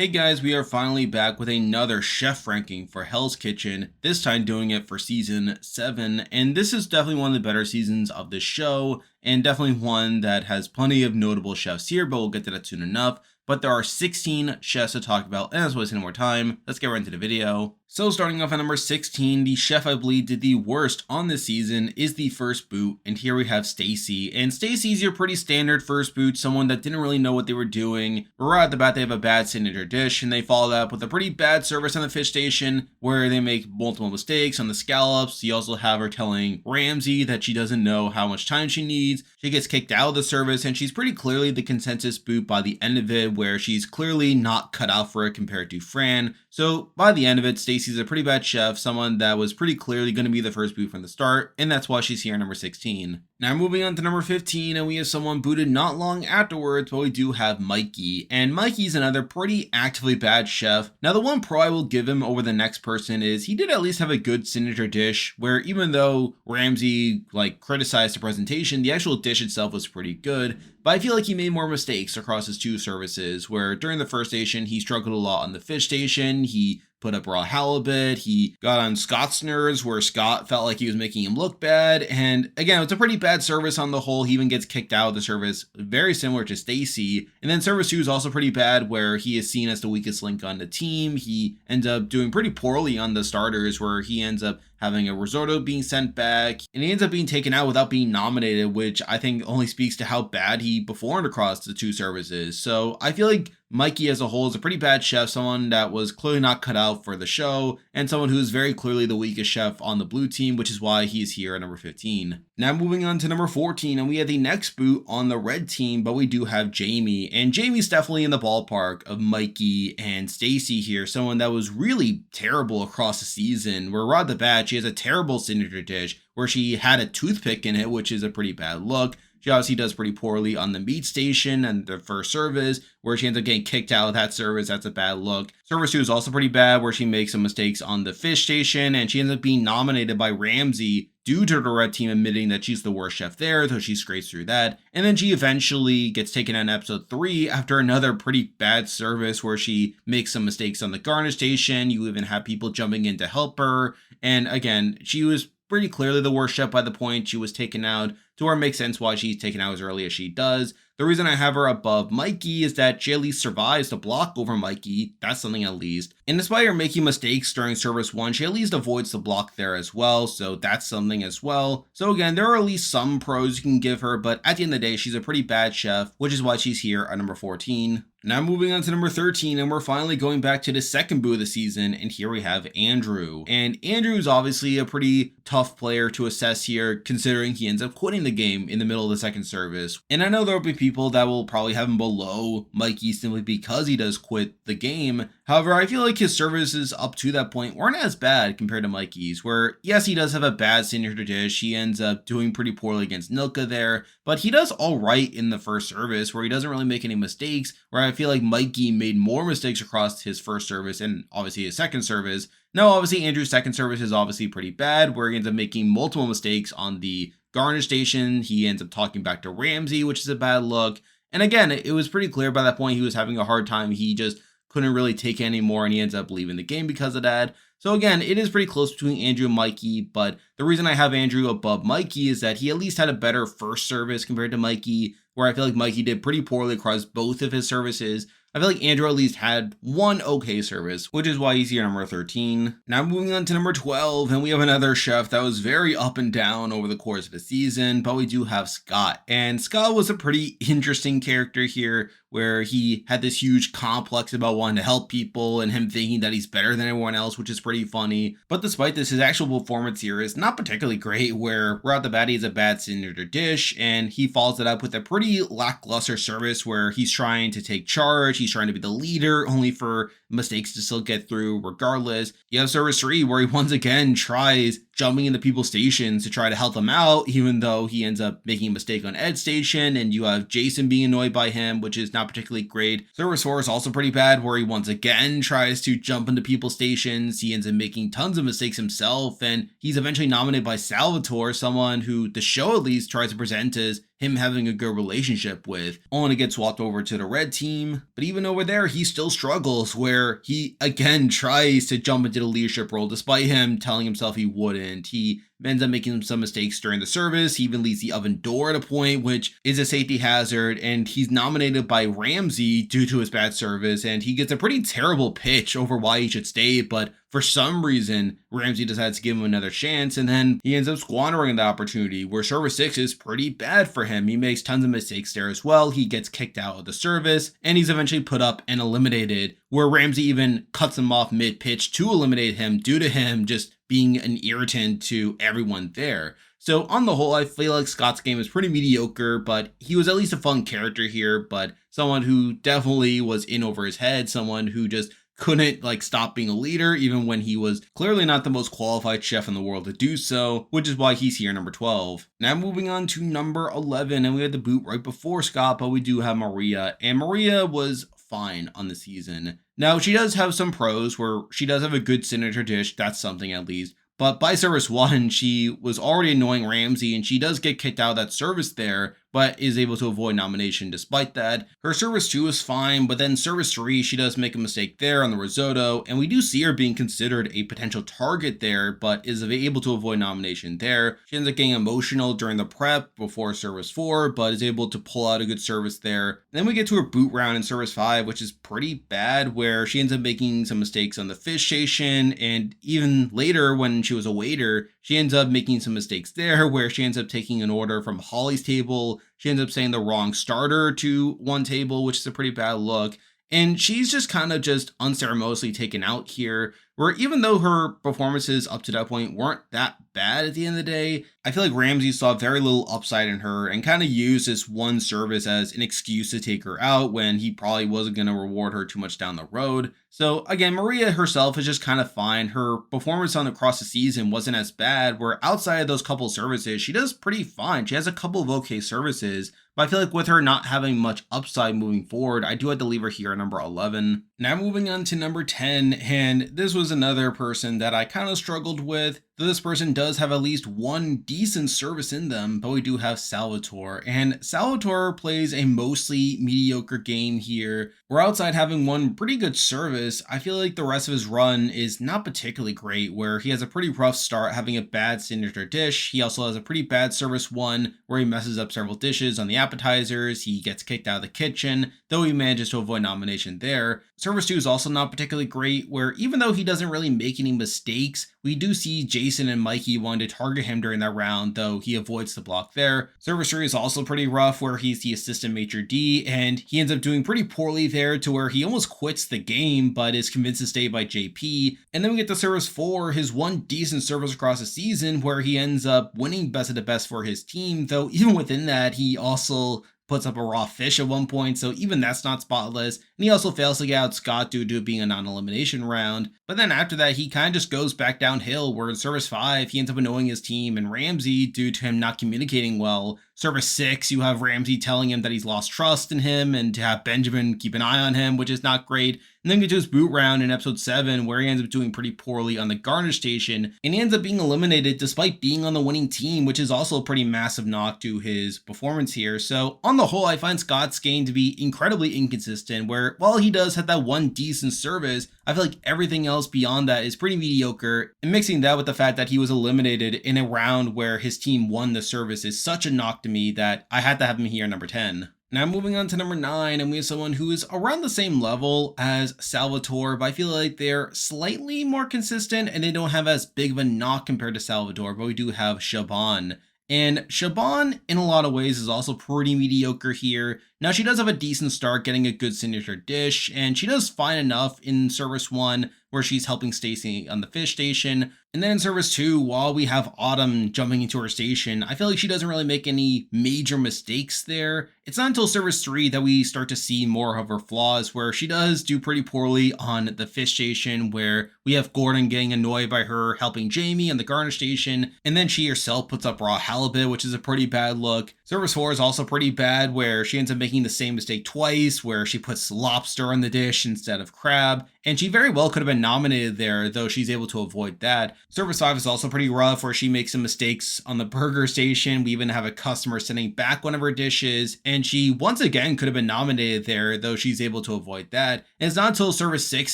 Hey guys, we are finally back with another chef ranking for Hell's Kitchen, this time doing it for season 7, and this is definitely one of the better seasons of the show, and definitely one that has plenty of notable chefs here, but we'll get to that soon enough. But there are 16 chefs to talk about, and as wasting no more time, let's get right into the video. So starting off at number 16, the chef I believe did the worst on this season is the first boot, and here we have Stacy. And Stacy's your pretty standard first boot, someone that didn't really know what they were doing. Right at the bat, they have a bad signature dish, and they follow that up with a pretty bad service on the fish station, where they make multiple mistakes on the scallops. You also have her telling Ramsay that she doesn't know how much time she needs. She gets kicked out of the service, and she's pretty clearly the consensus boot by the end of it, where she's clearly not cut out for it compared to Fran. So by the end of it, Stacy's a pretty bad chef, someone that was pretty clearly going to be the first boot from the start, and that's why she's here at number 16. Now moving on to number 15, and we have someone booted not long afterwards, but we do have Mikey. And Mikey's another pretty actively bad chef. Now the one pro I will give him over the next person is he did at least have a good signature dish, where even though Ramsay criticized the presentation, the actual dish itself was pretty good. But I feel like he made more mistakes across his two services, where during the first station, he struggled a lot on the fish station, he put up raw halibut, he got on Scott's nerves where Scott felt like he was making him look bad, and again, it's a pretty bad service on the whole. He even gets kicked out of the service, very similar to Stacy. And then service 2 is also pretty bad, where he is seen as the weakest link on the team. He ends up doing pretty poorly on the starters, where he ends up having a risotto being sent back, and he ends up being taken out without being nominated, which I think only speaks to how bad he performed across the two services. So I feel like Mikey as a whole is a pretty bad chef, someone that was clearly not cut out for the show, and someone who is very clearly the weakest chef on the blue team, which is why he's here at number 15. Now moving on to number 14, and we have the next boot on the red team, but we do have Jamie, and Jamie's definitely in the ballpark of Mikey and Stacy here, someone that was really terrible across the season, where right at the bat, she has a terrible signature dish where she had a toothpick in it, which is a pretty bad look. She obviously does pretty poorly on the meat station and the first service, where she ends up getting kicked out of that service. That's a bad look. Service 2 is also pretty bad, where she makes some mistakes on the fish station, and she ends up being nominated by Ramsay due to the red team admitting that she's the worst chef there, so she scrapes through that. And then she eventually gets taken out in episode 3 after another pretty bad service where she makes some mistakes on the garnish station. You even have people jumping in to help her. And again, she was pretty clearly the worst chef by the point she was taken out, to where it makes sense why she's taken out as early as she does. The reason I have her above Mikey is that she at least survives the block over Mikey. That's something at least. And despite her making mistakes during service 1, she at least avoids the block there as well, so that's something as well. So again, there are at least some pros you can give her, but at the end of the day, she's a pretty bad chef, which is why she's here at number 14. Now moving on to number 13, and we're finally going back to the second boo of the season, and here we have Andrew. And Andrew is obviously a pretty tough player to assess here, considering he ends up quitting the game in the middle of the second service. And I know there will be people that will probably have him below Mikey simply because he does quit the game. However, I feel like his services up to that point weren't as bad compared to Mikey's, where yes, he does have a bad signature dish. He ends up doing pretty poorly against Nilka there, but he does all right in the first service, where he doesn't really make any mistakes, where I feel like Mikey made more mistakes across his first service and obviously his second service. Now, obviously, Andrew's second service is obviously pretty bad, where he ends up making multiple mistakes on the garnish station. He ends up talking back to Ramsay, which is a bad look. And again, it was pretty clear by that point he was having a hard time. He just couldn't really take it anymore, and he ends up leaving the game because of that. So again, it is pretty close between Andrew and Mikey, but the reason I have Andrew above Mikey is that he at least had a better first service compared to Mikey, where I feel like Mikey did pretty poorly across both of his services. I feel like Andrew at least had one okay service, which is why he's here number 13. Now moving on to number 12, and we have another chef that was very up and down over the course of the season, but we do have Scott. And Scott was a pretty interesting character here, where he had this huge complex about wanting to help people and him thinking that he's better than everyone else, which is pretty funny. But despite this, his actual performance here is not particularly great, where right out the bat he has a bad signature dish, and he follows it up with a pretty lackluster service where he's trying to take charge. He's trying to be the leader, only for mistakes to still get through regardless. You have service 3, where he once again tries jumping into people's stations to try to help them out, even though he ends up making a mistake on Ed's station, and you have Jason being annoyed by him, which is not particularly great. Service 4 is also pretty bad, where he once again tries to jump into people's stations. He ends up making tons of mistakes himself, and he's eventually nominated by Salvatore, someone who the show at least tries to present as him having a good relationship with, only to get swapped over to the red team. But even over there, he still struggles, where he again tries to jump into the leadership role despite him telling himself he wouldn't. He ends up making some mistakes during the service. He even leaves the oven door at a point, which is a safety hazard, and he's nominated by Ramsey due to his bad service, and he gets a pretty terrible pitch over why he should stay, but for some reason, Ramsey decides to give him another chance, and then he ends up squandering the opportunity, where service 6 is pretty bad for him. He makes tons of mistakes there as well. He gets kicked out of the service, and he's eventually put up and eliminated, where Ramsey even cuts him off mid-pitch to eliminate him due to him just being an irritant to everyone there. So on the whole, I feel like Scott's game is pretty mediocre, but he was at least a fun character here, but someone who definitely was in over his head, someone who just couldn't stop being a leader, even when he was clearly not the most qualified chef in the world to do so, which is why he's here number 12. Now moving on to number 11, and we had the boot right before Scott, but we do have Maria, and Maria was fine on the season. Now she does have some pros where she does have a good signature dish, that's something at least. But by service 1, she was already annoying Ramsey, and she does get kicked out of that service there, but is able to avoid nomination despite that. Her service 2 is fine, but then service 3, she does make a mistake there on the risotto, and we do see her being considered a potential target there, but is able to avoid nomination there. She ends up getting emotional during the prep before service 4, but is able to pull out a good service there. And then we get to her boot round in service 5, which is pretty bad, where she ends up making some mistakes on the fish station, and even later when she was a waiter, she ends up making some mistakes there, where she ends up taking an order from Holly's table. She ends up saying the wrong starter to one table, which is a pretty bad look. And she's just kind of just unceremoniously taken out here, where even though her performances up to that point weren't that bad at the end of the day, I feel like Ramsey saw very little upside in her and kind of used this one service as an excuse to take her out when he probably wasn't going to reward her too much down the road. So again, Maria herself is just kind of fine. Her performance on across the season wasn't as bad, where outside of those couple services, she does pretty fine. She has a couple of okay services, but I feel like with her not having much upside moving forward, I do have to leave her here at number 11. Now moving on to number 10, and this was another person that I kind of struggled with. This person does have at least one decent service in them, but we do have Salvatore, and Salvatore plays a mostly mediocre game here. We're outside having one pretty good service. I feel like the rest of his run is not particularly great, where he has a pretty rough start having a bad signature dish. He also has a pretty bad service 1 where he messes up several dishes on the appetizers. He gets kicked out of the kitchen, though he manages to avoid nomination there. Service 2 is also not particularly great, where even though he doesn't really make any mistakes, we do see Jason and Mikey wanting to target him during that round, though he avoids the block there. Service 3 is also pretty rough, where he's the assistant maitre d', and he ends up doing pretty poorly there to where he almost quits the game, but is convinced to stay by JP. And then we get to service 4, his one decent service across the season, where he ends up winning best of the best for his team, though even within that, he also puts up a raw fish at one point, so even that's not spotless. And he also fails to get out Scott due to it being a non-elimination round. But then after that, he kind of just goes back downhill, where in service 5, he ends up annoying his team and Ramsey due to him not communicating well. Service 6, you have Ramsey telling him that he's lost trust in him and to have Benjamin keep an eye on him, which is not great. And then we get to his boot round in episode 7, where he ends up doing pretty poorly on the garnish station, and he ends up being eliminated despite being on the winning team, which is also a pretty massive knock to his performance here. So on the whole, I find Scott's game to be incredibly inconsistent, where while he does have that one decent service, I feel like everything else beyond that is pretty mediocre, and mixing that with the fact that he was eliminated in a round where his team won the service is such a knock to me that I had to have him here number 10. Now moving on to number 9, and we have someone who is around the same level as Salvatore, but I feel like they're slightly more consistent and they don't have as big of a knock compared to Salvatore, but we do have Siobhan. And Siobhan, in a lot of ways, is also pretty mediocre here. Now, she does have a decent start getting a good signature dish, and she does fine enough in Service 1, where she's helping Stacy on the fish station. And then in Service 2, while we have Autumn jumping into her station, I feel like she doesn't really make any major mistakes there. It's not until Service 3 that we start to see more of her flaws, where she does do pretty poorly on the fish station, where we have Gordon getting annoyed by her helping Jamie on the garnish station, and then she herself puts up raw halibut, which is a pretty bad look. Service 4 is also pretty bad, where she ends up making the same mistake twice, where she puts lobster on the dish instead of crab, and she very well could have been nominated there, though she's able to avoid that. Service 5 is also pretty rough, where she makes some mistakes on the burger station. We even have a customer sending back one of her dishes, and she once again could have been nominated there, though she's able to avoid that. And it's not until Service 6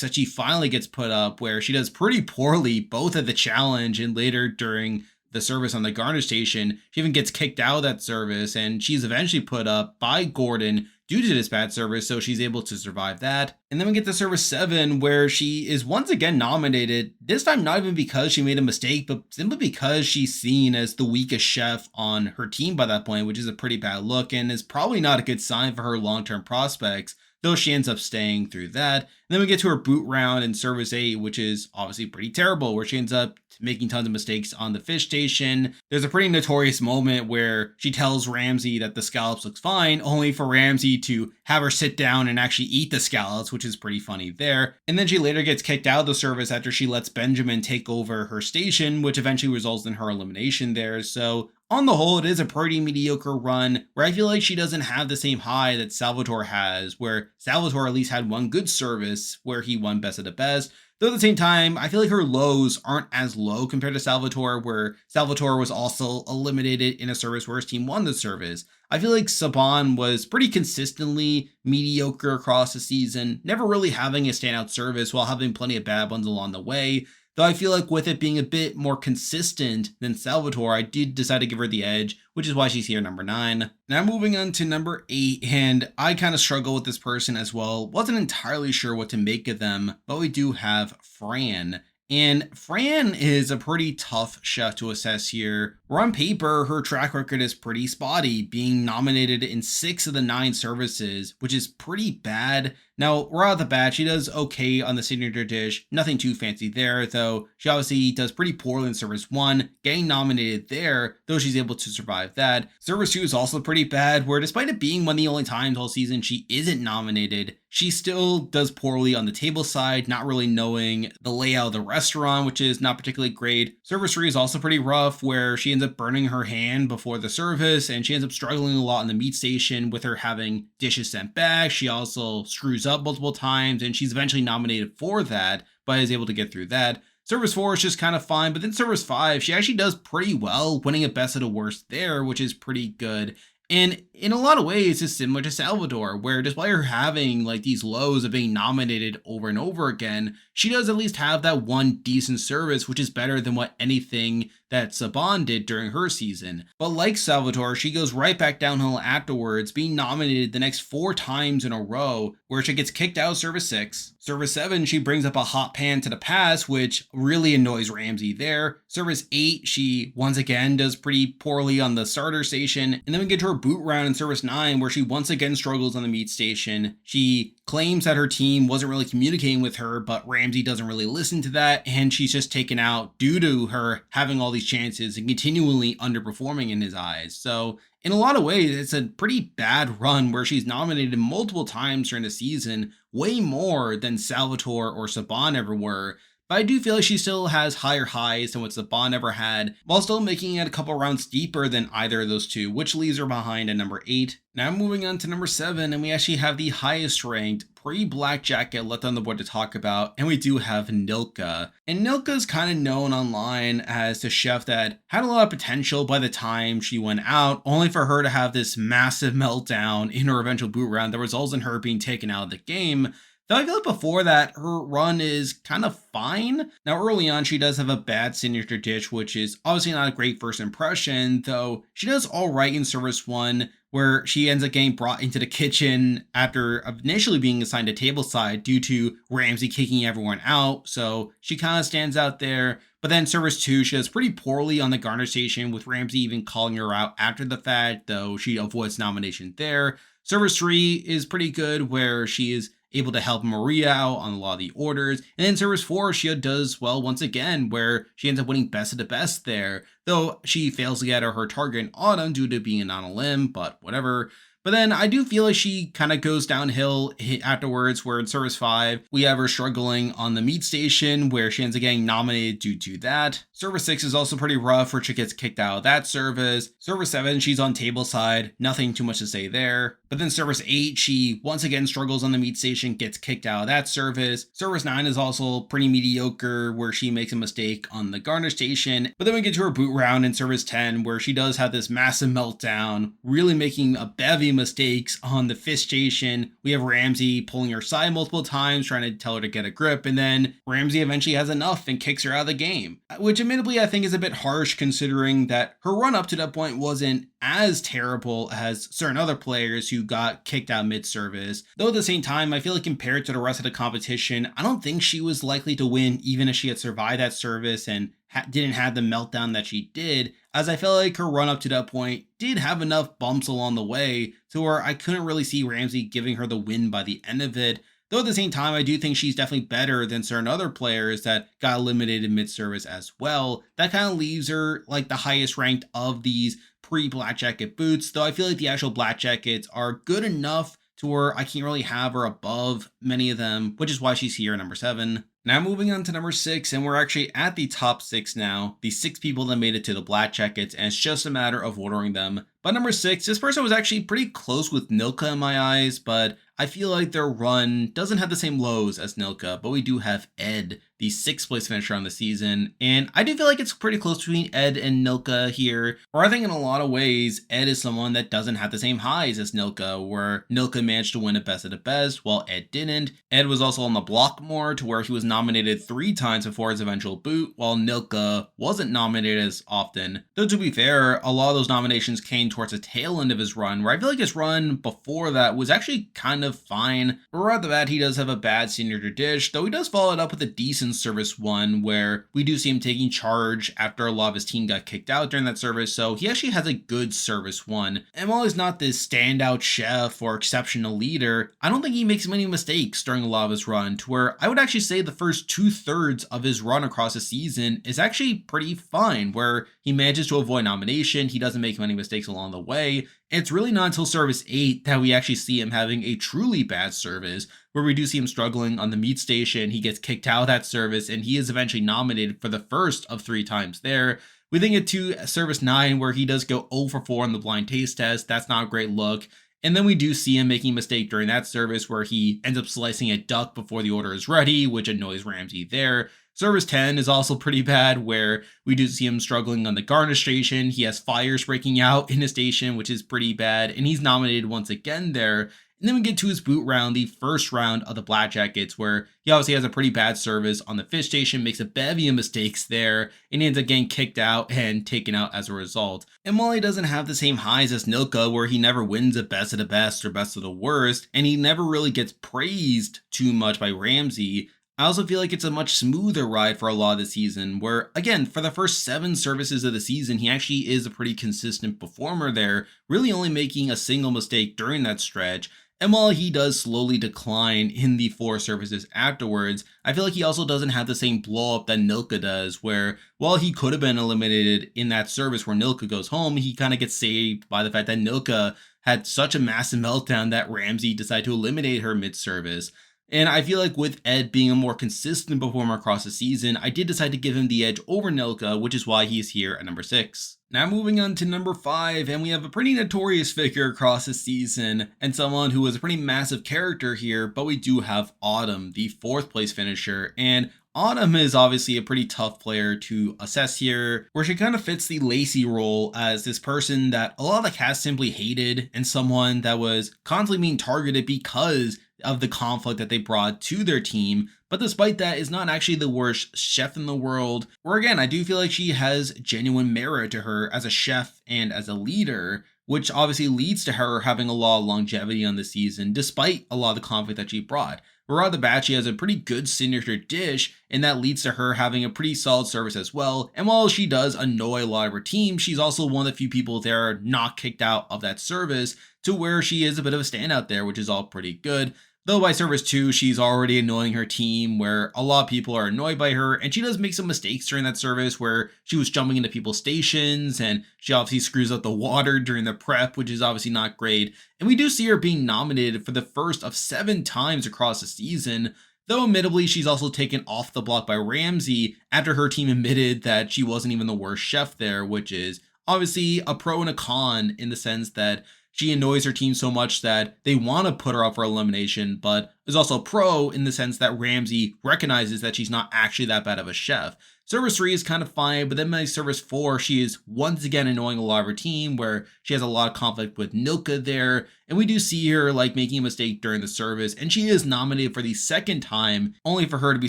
that she finally gets put up, where she does pretty poorly both at the challenge and later during the service on the garnish station. She even gets kicked out of that service, and she's eventually put up by Gordon due to this bad service, so she's able to survive that. And then we get to Service 7, where she is once again nominated, this time not even because she made a mistake, but simply because she's seen as the weakest chef on her team by that point, which is a pretty bad look and is probably not a good sign for her long-term prospects, though she ends up staying through that. And then we get to her boot round in Service 8, which is obviously pretty terrible, where she ends up making tons of mistakes on the fish station. There's a pretty notorious moment where she tells Ramsay that the scallops looks fine, only for Ramsay to have her sit down and actually eat the scallops, which is pretty funny there. And then she later gets kicked out of the service after she lets Benjamin take over her station, which eventually results in her elimination there. So on the whole, it is a pretty mediocre run, where I feel like she doesn't have the same high that Salvatore has, where Salvatore at least had one good service where he won Best of the Best. Though at the same time, I feel like her lows aren't as low compared to Salvatore, where Salvatore was also eliminated in a service where his team won the service. I feel like Siobhan was pretty consistently mediocre across the season, never really having a standout service while having plenty of bad ones along the way. Though I feel like with it being a bit more consistent than Salvatore, I did decide to give her the edge, which is why she's here number 9. Now moving on to number 8, and I kind of struggle with this person as well. Wasn't entirely sure what to make of them, but we do have Fran. And Fran is a pretty tough chef to assess here, where on paper, her track record is pretty spotty, being nominated in 6 of the 9 services, which is pretty bad. Now, right off the bat, she does okay on the signature dish, nothing too fancy there, though she obviously does pretty poorly in Service 1, getting nominated there, though she's able to survive that. Service 2 is also pretty bad, where despite it being one of the only times all season she isn't nominated, she still does poorly on the table side, not really knowing the layout of the restaurant, which is not particularly great. Service 3 is also pretty rough, where she ends up burning her hand before the service, and she ends up struggling a lot in the meat station with her having dishes sent back. She also screws up multiple times, and she's eventually nominated for that, but is able to get through that. Service 4 is just kind of fine, but then Service 5, she actually does pretty well, winning a best of the worst there, which is pretty good. And in a lot of ways, it's similar to Salvatore, where despite her having like these lows of being nominated over and over again, she does at least have that one decent service, which is better than what anything that Siobhan did during her season. But like Salvatore, she goes right back downhill afterwards, being nominated the next 4 times in a row, where she gets kicked out of Service 6. Service 7, she brings up a hot pan to the pass, which really annoys Ramsay there. Service 8, she once again does pretty poorly on the starter station. And then we get to her boot round in Service 9, where she once again struggles on the meat station. She claims that her team wasn't really communicating with her, but Ramsay doesn't really listen to that, and she's just taken out due to her having all these chances and continually underperforming in his eyes. So in a lot of ways, it's a pretty bad run where she's nominated multiple times during the season, way more than Salvatore or Siobhan ever were. But I do feel like she still has higher highs than what Siobhan ever had, while still making it a couple rounds deeper than either of those two, which leaves her behind at number 8. Now moving on to number 7, and we actually have the highest ranked pre-Black Jacket left on the board to talk about, and we do have Nilka. And Nilka's kind of known online as the chef that had a lot of potential by the time she went out, only for her to have this massive meltdown in her eventual boot round that results in her being taken out of the game. Though I feel like before that, her run is kind of fine. Now, early on, she does have a bad signature dish, which is obviously not a great first impression, though she does all right in Service 1, where she ends up getting brought into the kitchen after initially being assigned a tableside due to Ramsay kicking everyone out, so she kind of stands out there. But then Service 2, she does pretty poorly on the garnish station, with Ramsay even calling her out after the fact, though she avoids nomination there. Service 3 is pretty good, where she is able to help Maria out on a lot of the orders. And then Service 4, she does well once again, where she ends up winning best of the best there, though she fails to get her target in Autumn due to being on a limb, but whatever. But then I do feel like she kind of goes downhill afterwards, where in Service 5, we have her struggling on the meat station, where she ends up getting nominated due to that. Service 6 is also pretty rough, where she gets kicked out of that service. Service 7, she's on table side, nothing too much to say there. But then Service 8, she once again struggles on the meat station, gets kicked out of that service. Service 9 is also pretty mediocre, where she makes a mistake on the garnish station. But then we get to her boot round in Service 10, where she does have this massive meltdown, really making a bevy mistakes on the fish station. We have Ramsey pulling her side multiple times, trying to tell her to get a grip, and then Ramsey eventually has enough and kicks her out of the game, which admittedly I think is a bit harsh, considering that her run up to that point wasn't as terrible as certain other players who got kicked out mid-service. Though at the same time, I feel like compared to the rest of the competition, I don't think she was likely to win even if she had survived that service and didn't have the meltdown that she did, as I felt like her run up to that point did have enough bumps along the way to where I couldn't really see Ramsey giving her the win by the end of it. Though at the same time, I do think she's definitely better than certain other players that got eliminated mid-service as well. That kind of leaves her like the highest ranked of these pre-Black Jacket boots, though I feel like the actual Black Jackets are good enough to where I can't really have her above many of them, which is why she's here at number 7. Now moving on to number 6, and we're actually at the top 6 now, the 6 people that made it to the Black Jackets, and it's just a matter of ordering them. But number 6, this person was actually pretty close with Nilka in my eyes, but I feel like their run doesn't have the same lows as Nilka, but we do have Ed, the 6th place finisher on the season, and I do feel like it's pretty close between Ed and Nilka here, or I think in a lot of ways, Ed is someone that doesn't have the same highs as Nilka, where Nilka managed to win a best of the best, while Ed didn't. Ed was also on the block more, to where he was nominated 3 times before his eventual boot, while Nilka wasn't nominated as often. Though to be fair, a lot of those nominations came towards the tail end of his run, where I feel like his run before that was actually kind of fine. But right off the bat, he does have a bad senior to dish, though he does follow it up with a decent service 1, where we do see him taking charge after a lot of his team got kicked out during that service, so he actually has a good service 1. And while he's not this standout chef or exceptional leader, I don't think he makes many mistakes during a lot of his run, to where I would actually say the first 2/3 of his run across the season is actually pretty fine, where he manages to avoid nomination, he doesn't make many mistakes along the way. And it's really not until service 8 that we actually see him having a truly bad service, where we do see him struggling on the meat station. He gets kicked out of that service, and he is eventually nominated for the first of 3 times there. We then get to service 9, where he does go 0 for 4 on the blind taste test. That's not a great look. And then we do see him making a mistake during that service, where he ends up slicing a duck before the order is ready, which annoys Ramsey there. Service 10 is also pretty bad, where we do see him struggling on the garnish station. He has fires breaking out in his station, which is pretty bad, and he's nominated once again there. And then we get to his boot round, the first round of the Black Jackets, where he obviously has a pretty bad service on the fish station, makes a bevy of mistakes there, and he ends up getting kicked out and taken out as a result. And while he doesn't have the same highs as Nilka, where he never wins a best of the best or best of the worst, and he never really gets praised too much by Ramsey, I also feel like it's a much smoother ride for a lot of the season, where, again, for the first 7 services of the season, he actually is a pretty consistent performer there, really only making a single mistake during that stretch. And while he does slowly decline in the 4 services afterwards, I feel like he also doesn't have the same blow up that Nilka does, where while he could have been eliminated in that service where Nilka goes home, he kind of gets saved by the fact that Nilka had such a massive meltdown that Ramsey decided to eliminate her mid-service. And I feel like with Ed being a more consistent performer across the season, I did decide to give him the edge over Nilka, which is why he's here at number 6. Now moving on to number 5, and we have a pretty notorious figure across the season, and someone who was a pretty massive character here, but we do have Autumn, the 4th place finisher, and Autumn is obviously a pretty tough player to assess here, where she kind of fits the Lacey role as this person that a lot of the cast simply hated, and someone that was constantly being targeted because of the conflict that they brought to their team, but despite that is not actually the worst chef in the world, where again, I do feel like she has genuine merit to her as a chef and as a leader, which obviously leads to her having a lot of longevity on the season, despite a lot of the conflict that she brought. Right off the bat, she has a pretty good signature dish, and that leads to her having a pretty solid service as well. And while she does annoy a lot of her team, she's also one of the few people there not kicked out of that service, to where she is a bit of a standout there, which is all pretty good. Though by service 2, she's already annoying her team, where a lot of people are annoyed by her, and she does make some mistakes during that service where she was jumping into people's stations, and she obviously screws up the water during the prep, which is obviously not great. And we do see her being nominated for the first of 7 times across the season, though admittedly she's also taken off the block by Ramsay after her team admitted that she wasn't even the worst chef there, which is obviously a pro and a con in the sense that she annoys her team so much that they want to put her up for elimination, but is also pro in the sense that Ramsay recognizes that she's not actually that bad of a chef. Service 3 is kind of fine, but then by service 4, she is once again annoying a lot of her team, where she has a lot of conflict with Nilka there, and we do see her like making a mistake during the service, and she is nominated for the second time, only for her to be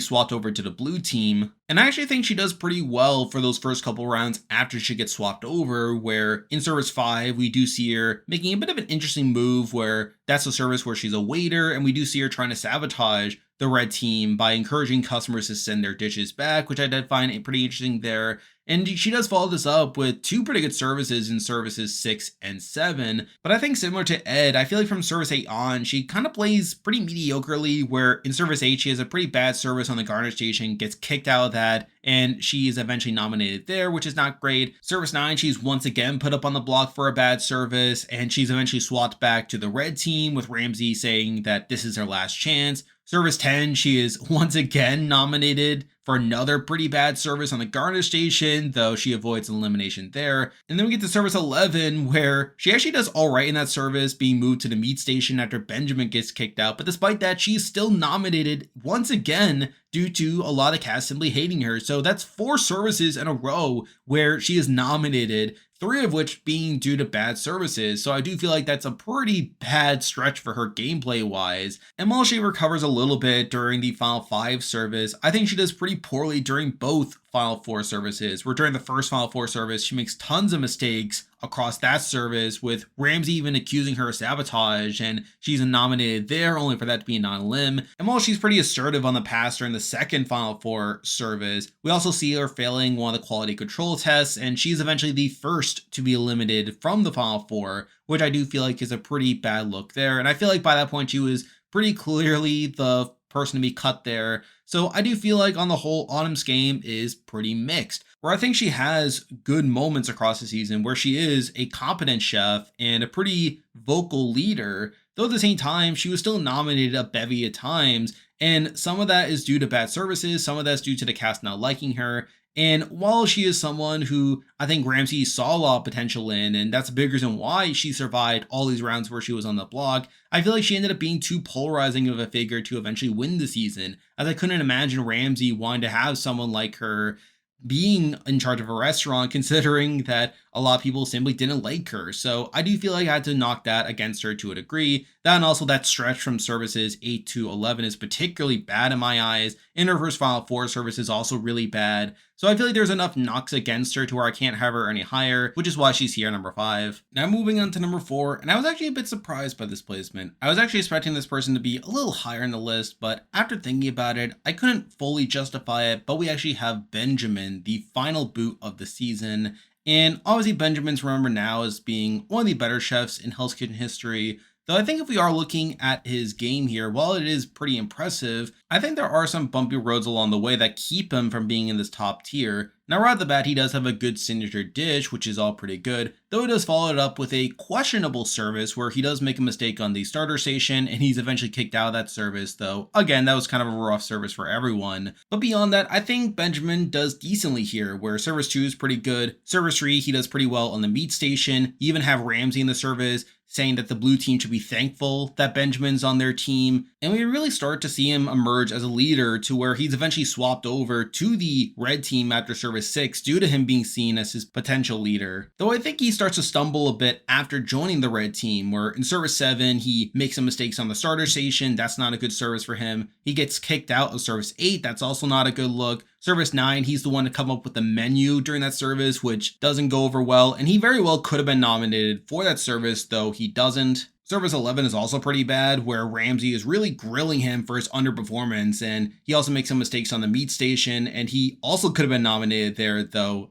swapped over to the blue team. And I actually think she does pretty well for those first couple rounds after she gets swapped over, where in service 5, we do see her making a bit of an interesting move where that's a service where she's a waiter, and we do see her trying to sabotage the red team by encouraging customers to send their dishes back, which I did find pretty interesting there. And she does follow this up with 2 pretty good services in services 6 and 7. But I think similar to Ed, I feel like from service 8 on, she kind of plays pretty mediocrely, where in service 8, she has a pretty bad service on the garnish station, gets kicked out of that, and she is eventually nominated there, which is not great. Service 9, she's once again put up on the block for a bad service, and she's eventually swapped back to the red team with Ramsay saying that this is her last chance. Service 10, she is once again nominated for another pretty bad service on the garnish station, though she avoids elimination there. And then we get to service 11, where she actually does alright in that service, being moved to the meat station after Benjamin gets kicked out. But despite that, she's still nominated once again due to a lot of cast simply hating her. So that's 4 services in a row where she is nominated, 3 of which being due to bad services. So I do feel like that's a pretty bad stretch for her gameplay wise. And while she recovers a little bit during the final 5 service, I think she does pretty poorly during both final 4 services, where during the first final 4 service, she makes tons of mistakes across that service, with Ramsay even accusing her of sabotage, and she's nominated there only for that to be a non-lim. And while she's pretty assertive on the pass during the second final 4 service, we also see her failing one of the quality control tests, and she's eventually the first to be eliminated from the final 4, which I do feel like is a pretty bad look there. And I feel like by that point, she was pretty clearly the person to be cut there. So I do feel like on the whole, Autumn's game is pretty mixed, where I think she has good moments across the season where she is a competent chef and a pretty vocal leader, though at the same time, she was still nominated a bevy of times. And some of that is due to bad services, some of that's due to the cast not liking her. And while she is someone who I think Ramsay saw a lot of potential in, and that's a big reason why she survived all these rounds where she was on the block, I feel like she ended up being too polarizing of a figure to eventually win the season, as I couldn't imagine Ramsay wanting to have someone like her being in charge of a restaurant, considering that a lot of people simply didn't like her. So I do feel like I had to knock that against her to a degree. That, and also that stretch from services 8 to 11 is particularly bad in my eyes. And her first final 4 service is also really bad. So I feel like there's enough knocks against her to where I can't have her any higher, which is why she's here number 5. Now moving on to number 4, and I was actually a bit surprised by this placement. I was actually expecting this person to be a little higher in the list, but after thinking about it, I couldn't fully justify it. But we actually have Benjamin, the final boot of the season. And obviously Benjamin's remembered now as being one of the better chefs in Hell's Kitchen history. Though I think if we are looking at his game here, while it is pretty impressive, I think there are some bumpy roads along the way that keep him from being in this top tier. Now right off the bat, he does have a good signature dish, which is all pretty good, though he does follow it up with a questionable service where he does make a mistake on the starter station and he's eventually kicked out of that service, though again, that was kind of a rough service for everyone. But beyond that, I think Benjamin does decently here, where service 2 is pretty good, service 3 he does pretty well on the meat station, you even have Ramsay in the service, saying that the blue team should be thankful that Benjamin's on their team. And we really start to see him emerge as a leader, to where he's eventually swapped over to the red team after service 6 due to him being seen as his potential leader. Though I think he starts to stumble a bit after joining the red team, where in service 7 he makes some mistakes on the starter station. That's not a good service for him. He gets kicked out of service 8. That's also not a good look. Service 9, he's the one to come up with the menu during that service, which doesn't go over well, and he very well could have been nominated for that service, though he doesn't. Service 11 is also pretty bad, where Ramsey is really grilling him for his underperformance, and he also makes some mistakes on the meat station, and he also could have been nominated there, though,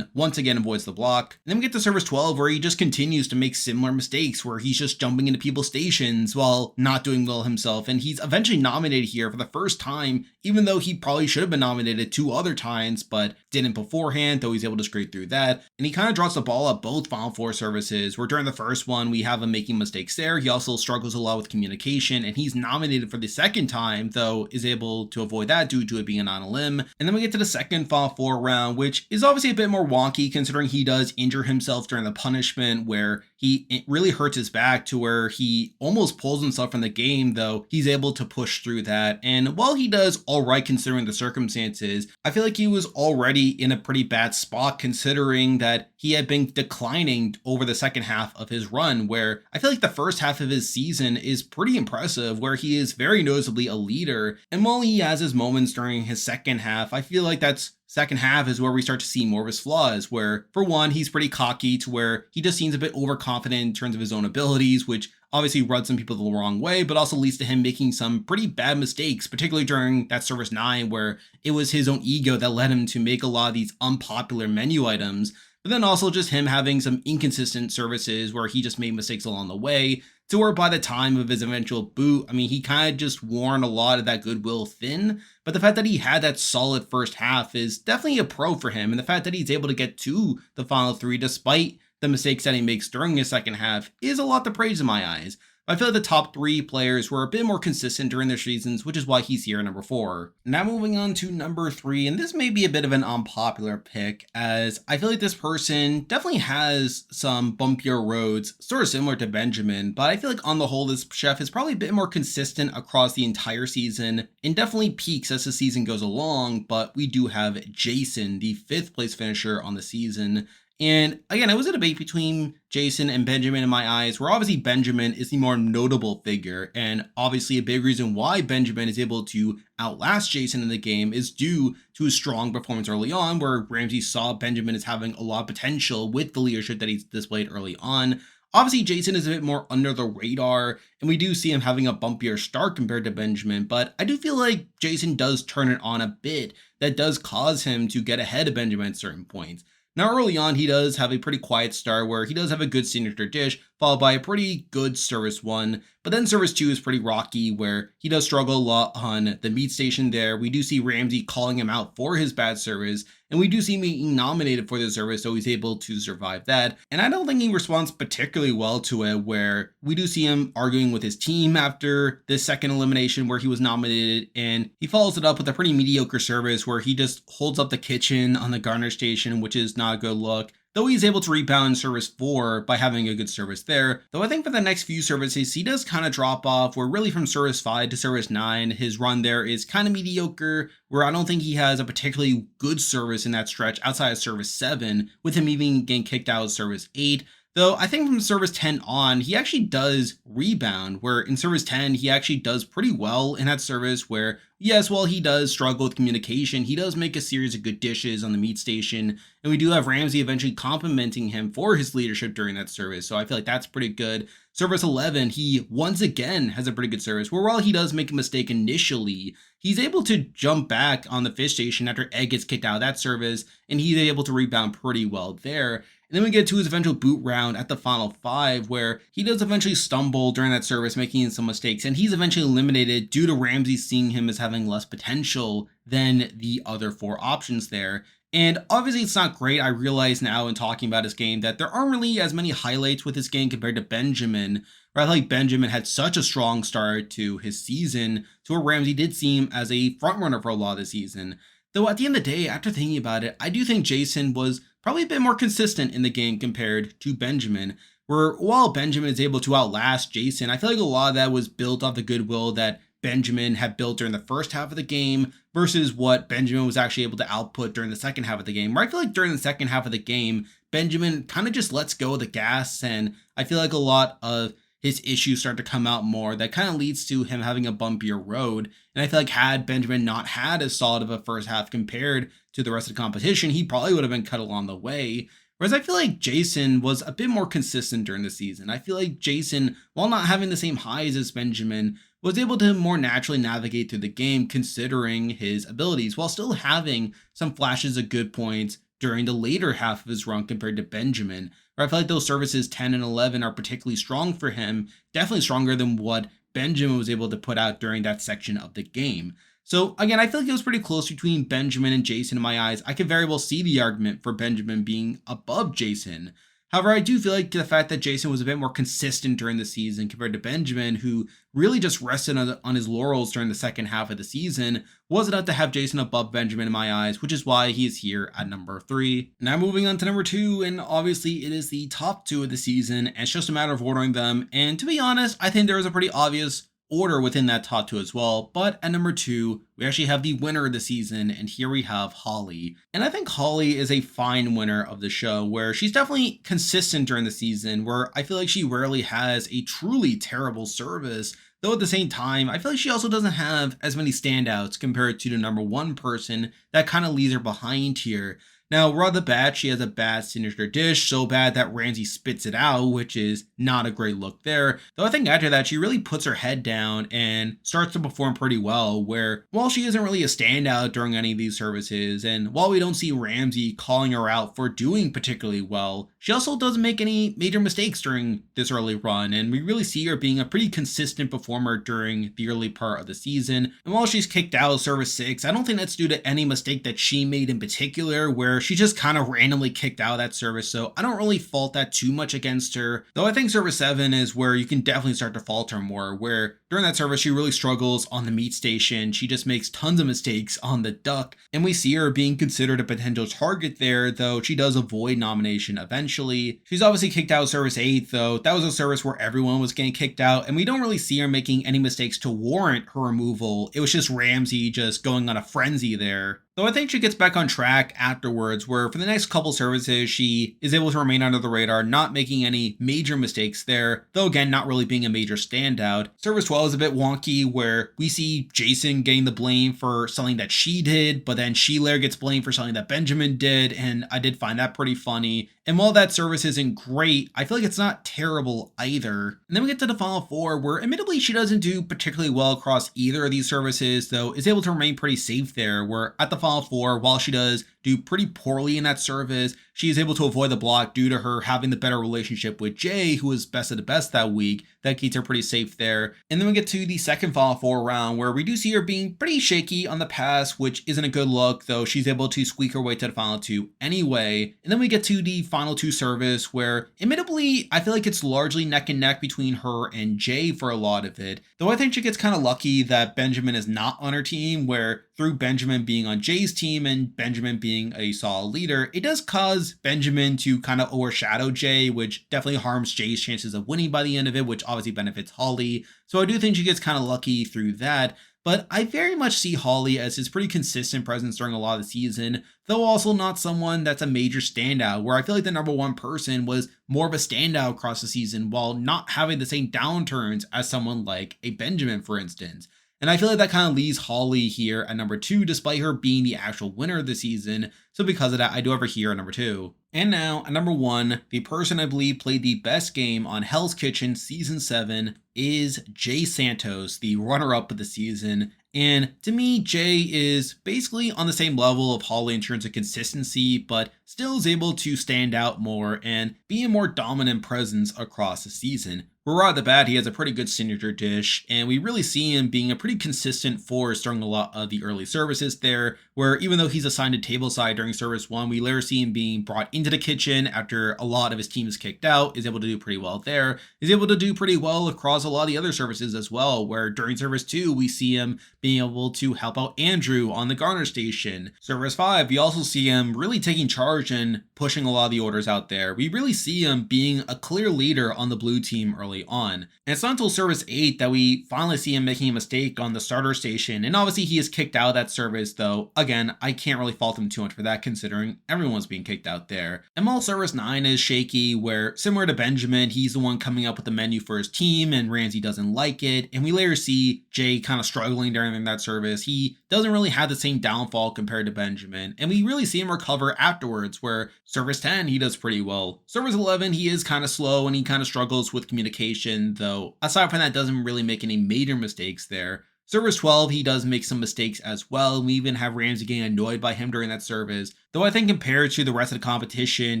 once again avoids the block. And then we get to Service 12, where he just continues to make similar mistakes, where he's just jumping into people's stations while not doing well himself, and he's eventually nominated here for the first time, even though he probably should have been nominated 2 other times, but didn't beforehand, though he's able to scrape through that. And he kind of drops the ball at both Final Four services, where during the first one, we have him making mistakes there. He also struggles a lot with communication, and he's nominated for the second time, though is able to avoid that due to it being on a limb. And then we get to the second Final Four round, which is obviously a bit more wonky considering he does injure himself during the punishment, where it really hurts his back to where he almost pulls himself from the game, though he's able to push through that. And while he does all right considering the circumstances, I feel like he was already in a pretty bad spot considering that he had been declining over the second half of his run, where I feel like the first half of his season is pretty impressive, where he is very noticeably a leader. And while he has his moments during his second half, I feel like that's second half is where we start to see more of his flaws, where for one, he's pretty cocky to where he just seems a bit overconfident in terms of his own abilities, which obviously rubs some people the wrong way, but also leads to him making some pretty bad mistakes, particularly during that Service 9, where it was his own ego that led him to make a lot of these unpopular menu items. But then also just him having some inconsistent services where he just made mistakes along the way, to where by the time of his eventual boot, he kind of just worn a lot of that goodwill thin. But the fact that he had that solid first half is definitely a pro for him. And the fact that he's able to get to the final three despite the mistakes that he makes during his second half is a lot to praise in my eyes. I feel like the top 3 players were a bit more consistent during their seasons, which is why he's here at number 4. Now moving on to number 3, and this may be a bit of an unpopular pick, as I feel like this person definitely has some bumpier roads, sort of similar to Benjamin, but I feel like on the whole, this chef is probably a bit more consistent across the entire season, and definitely peaks as the season goes along, but we do have Jason, the 5th place finisher on the season. And again, it was a debate between Jason and Benjamin in my eyes, where obviously Benjamin is the more notable figure. And obviously a big reason why Benjamin is able to outlast Jason in the game is due to his strong performance early on, where Ramsey saw Benjamin as having a lot of potential with the leadership that he's displayed early on. Obviously, Jason is a bit more under the radar, and we do see him having a bumpier start compared to Benjamin, but I do feel like Jason does turn it on a bit that does cause him to get ahead of Benjamin at certain points. Now, early on, he does have a pretty quiet start where he does have a good signature dish, followed by a pretty good service 1. But then service 2 is pretty rocky, where he does struggle a lot on the meat station there. We do see Ramsey calling him out for his bad service, and we do see him being nominated for the service, so he's able to survive that. And I don't think he responds particularly well to it, where we do see him arguing with his team after this second elimination where he was nominated, and he follows it up with a pretty mediocre service where he just holds up the kitchen on the garner station, which is not a good look. Though he's able to rebound in service 4 by having a good service there. Though I think for the next few services, he does kind of drop off, where really from service 5 to service 9, his run there is kind of mediocre, where I don't think he has a particularly good service in that stretch outside of service 7, with him even getting kicked out of service 8. Though I think from service 10 on, he actually does rebound, where in service 10, he actually does pretty well in that service where, yes, while he does struggle with communication, he does make a series of good dishes on the meat station. And we do have Ramsey eventually complimenting him for his leadership during that service. So I feel like that's pretty good. Service 11, he once again has a pretty good service, where while he does make a mistake initially, he's able to jump back on the fish station after Ed gets kicked out of that service, and he's able to rebound pretty well there. And then we get to his eventual boot round at the final 5, where he does eventually stumble during that service, making some mistakes, and he's eventually eliminated due to Ramsey seeing him as having less potential than the other 4 options there. And obviously it's not great. I realize now in talking about his game that there aren't really as many highlights with his game compared to Benjamin. Where I feel like Benjamin had such a strong start to his season, to where Ramsey did seem as a frontrunner for a lot of the season. Though at the end of the day, after thinking about it, I do think Jason was probably a bit more consistent in the game compared to Benjamin. Where while Benjamin is able to outlast Jason, I feel like a lot of that was built off the goodwill that Benjamin had built during the first half of the game versus what Benjamin was actually able to output during the second half of the game. Where I feel like during the second half of the game, Benjamin kind of just lets go of the gas, and I feel like a lot of his issues start to come out more. That kind of leads to him having a bumpier road. And I feel like had Benjamin not had as solid of a first half compared to the rest of the competition, he probably would have been cut along the way. Whereas I feel like Jason was a bit more consistent during the season. I feel like Jason, while not having the same highs as Benjamin, was able to more naturally navigate through the game considering his abilities, while still having some flashes of good points during the later half of his run compared to Benjamin. Where I feel like those services 10 and 11 are particularly strong for him, definitely stronger than what Benjamin was able to put out during that section of the game. So again, I feel like it was pretty close between Benjamin and Jason in my eyes. I could very well see the argument for Benjamin being above Jason. However, I do feel like the fact that Jason was a bit more consistent during the season compared to Benjamin, who really just rested on his laurels during the second half of the season, was enough to have Jason above Benjamin in my eyes, which is why he is here at number 3. Now moving on to number 2, and obviously it is the top 2 of the season, and it's just a matter of ordering them. And to be honest, I think there is a pretty obvious order within that top 2 as well. But at number 2, we actually have the winner of the season, and here we have Holly. And I think Holly is a fine winner of the show, where she's definitely consistent during the season, where I feel like she rarely has a truly terrible service. Though at the same time, I feel like she also doesn't have as many standouts compared to the number 1 person that kind of leaves her behind here. Now, right off the bat, she has a bad signature dish, so bad that Ramsey spits it out, which is not a great look there. Though I think after that, she really puts her head down and starts to perform pretty well, where while she isn't really a standout during any of these services, and while we don't see Ramsey calling her out for doing particularly well, she also doesn't make any major mistakes during this early run, and we really see her being a pretty consistent performer during the early part of the season. And while she's kicked out of service 6, I don't think that's due to any mistake that she made in particular, where she just kind of randomly kicked out of that service, so I don't really fault that too much against her. Though I think service 7 is where you can definitely start to fault her more, where during that service she really struggles on the meat station. She just makes tons of mistakes on the duck, and we see her being considered a potential target there, though she does avoid nomination eventually. She's obviously kicked out of service 8, though that was a service where everyone was getting kicked out, and we don't really see her making any mistakes to warrant her removal. It was just Ramsey just going on a frenzy there. Though I think she gets back on track afterwards, where for the next couple services, she is able to remain under the radar, not making any major mistakes there, though again, not really being a major standout. Service 12 is a bit wonky, where we see Jason getting the blame for something that she did, but then she later gets blamed for something that Benjamin did, and I did find that pretty funny. And while that service isn't great, I feel like it's not terrible either. And then we get to the final 4, where admittedly she doesn't do particularly well across either of these services, though is able to remain pretty safe there, where at the final 4, while she does do pretty poorly in that service, she is able to avoid the block due to her having the better relationship with Jay, who was best of the best that week. That keeps her pretty safe there. And then we get to the second final 4 round, where we do see her being pretty shaky on the pass, which isn't a good look, though she's able to squeak her way to the final 2 anyway. And then we get to the final 2 service, where admittedly I feel like it's largely neck and neck between her and Jay for a lot of it, though I think she gets kind of lucky that Benjamin is not on her team, where through Benjamin being on Jay's team and Benjamin being a solid leader, it does cause Benjamin to kind of overshadow Jay, which definitely harms Jay's chances of winning by the end of it, which obviously benefits Holly. So I do think she gets kind of lucky through that. But I very much see Holly as his pretty consistent presence during a lot of the season, though also not someone that's a major standout, where I feel like the number 1 person was more of a standout across the season while not having the same downturns as someone like a Benjamin, for instance. And I feel like that kind of leaves Holly here at number 2, despite her being the actual winner of the season. So because of that, I do have her here at number 2. And now, at number 1, the person I believe played the best game on Hell's Kitchen Season 7 is Jay Santos, the runner-up of the season. And to me, Jay is basically on the same level of Holly in terms of consistency, but still is able to stand out more and be a more dominant presence across the season. Right off the bat, he has a pretty good signature dish, and we really see him being a pretty consistent force during a lot of the early services there, where even though he's assigned to tableside during service 1, we later see him being brought into the kitchen after a lot of his team is kicked out, is able to do pretty well there. He's able to do pretty well across a lot of the other services as well, where during service 2, we see him being able to help out Andrew on the Garner station. Service 5, we also see him really taking charge and pushing a lot of the orders out there. We really see him being a clear leader on the blue team early on. And it's not until service 8 that we finally see him making a mistake on the starter station, and obviously he is kicked out of that service, though again, I can't really fault him too much for that considering everyone's being kicked out there. And while service 9 is shaky, where similar to Benjamin, he's the one coming up with the menu for his team and Ramsey doesn't like it, and we later see Jay kind of struggling during that service. He doesn't really have the same downfall compared to Benjamin, and we really see him recover afterwards, afterwards, where Service 10, he does pretty well. Service 11, he is kind of slow and he kind of struggles with communication, though aside from that, doesn't really make any major mistakes there. Service 12, he does make some mistakes as well. We even have Ramsey getting annoyed by him during that service. Though I think compared to the rest of the competition,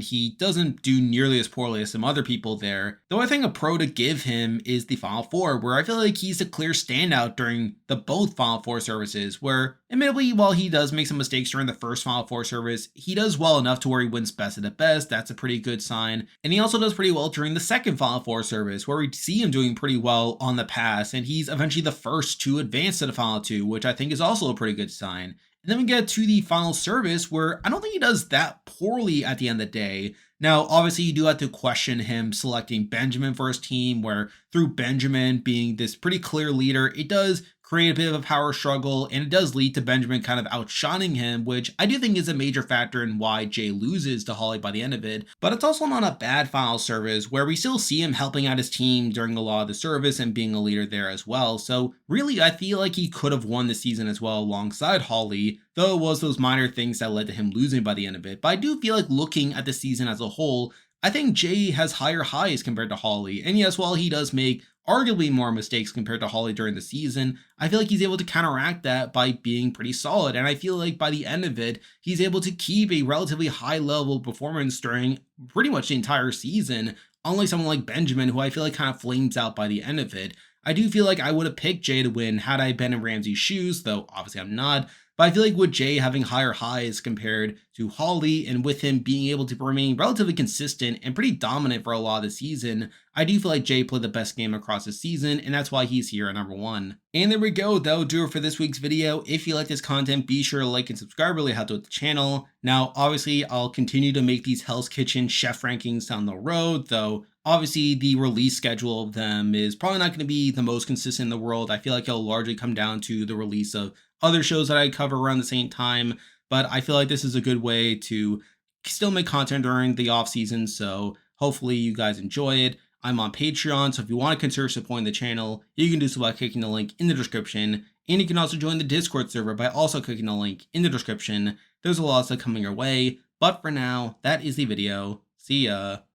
he doesn't do nearly as poorly as some other people there. Though I think a pro to give him is the Final Four, where I feel like he's a clear standout during the both Final Four services, where admittedly, while he does make some mistakes during the first Final Four service, he does well enough to where he wins best of the best. That's a pretty good sign. And he also does pretty well during the second Final Four service, where we see him doing pretty well on the pass, and he's eventually the first to advance to the Final Two, which I think is also a pretty good sign. And then we get to the final service, where I don't think he does that poorly at the end of the day. Now, obviously, you do have to question him selecting Benjamin for his team, where through Benjamin being this pretty clear leader, it does create a bit of a power struggle, and it does lead to Benjamin kind of outshining him, which I do think is a major factor in why Jay loses to Holly by the end of it. But it's also not a bad final service, where we still see him helping out his team during a lot of the service and being a leader there as well. So really, I feel like he could have won the season as well alongside Holly, though it was those minor things that led to him losing by the end of it. But I do feel like looking at the season as a whole, I think Jay has higher highs compared to Holly. And yes, while he does make arguably more mistakes compared to Holly during the season, I feel like he's able to counteract that by being pretty solid. And I feel like by the end of it, he's able to keep a relatively high level performance during pretty much the entire season, unlike someone like Benjamin, who I feel like kind of flames out by the end of it. I do feel like I would have picked Jay to win had I been in Ramsey's shoes, though obviously I'm not. But I feel like with Jay having higher highs compared to Holly, and with him being able to remain relatively consistent and pretty dominant for a lot of the season, I do feel like Jay played the best game across the season, and that's why he's here at number 1. And there we go, that'll do it for this week's video. If you like this content, be sure to like and subscribe, really helps with the channel. Now, obviously, I'll continue to make these Hell's Kitchen chef rankings down the road, though obviously the release schedule of them is probably not going to be the most consistent in the world. I feel like it'll largely come down to the release of other shows that I cover around the same time, but I feel like this is a good way to still make content during the off season, so hopefully you guys enjoy it. I'm on Patreon, so if you want to consider supporting the channel, you can do so by clicking the link in the description, and you can also join the Discord server by also clicking the link in the description. There's a lot of stuff coming your way, but for now, that is the video. See ya.